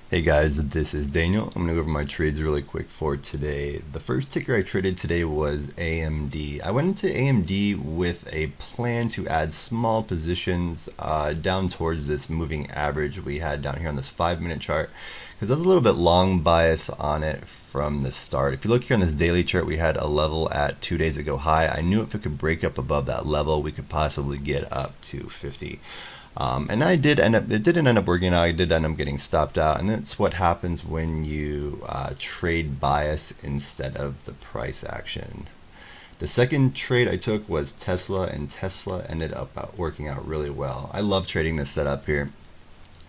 Hey guys, this is Daniel. I'm going to go over my trades really quick for today. The first ticker I traded today was AMD. I went into AMD with a plan to add small positions down towards this moving average we had down here on this 5-minute chart, because there's a little bit long bias on it from the start. If you look here on this daily chart, we had a level at 2 days ago high. I knew if it could break up above that level, we could possibly get up to 50. And it didn't end up working out. I did end up getting stopped out, and that's what happens when you trade bias instead of the price action. The second trade I took was Tesla, and Tesla ended up working out really well. I love trading this setup here.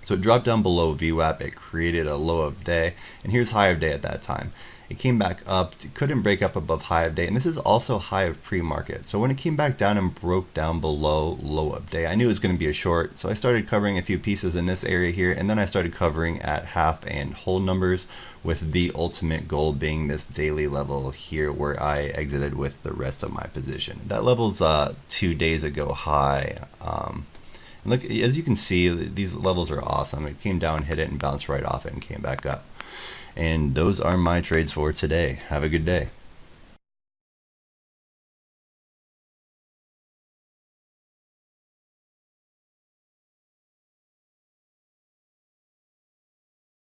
So it dropped down below VWAP, it created a low of day, and here's high of day at that time. It came back up, couldn't break up above high of day, and this is also high of pre-market. So when it came back down and broke down below low of day, I knew it was going to be a short, so I started covering a few pieces in this area here, and then I started covering at half and whole numbers, with the ultimate goal being this daily level here where I exited with the rest of my position. That level's 2 days ago high. Look, as you can see, these levels are awesome. It came down, hit it, and bounced right off it and came back up. And those are my trades for today. Have a good day.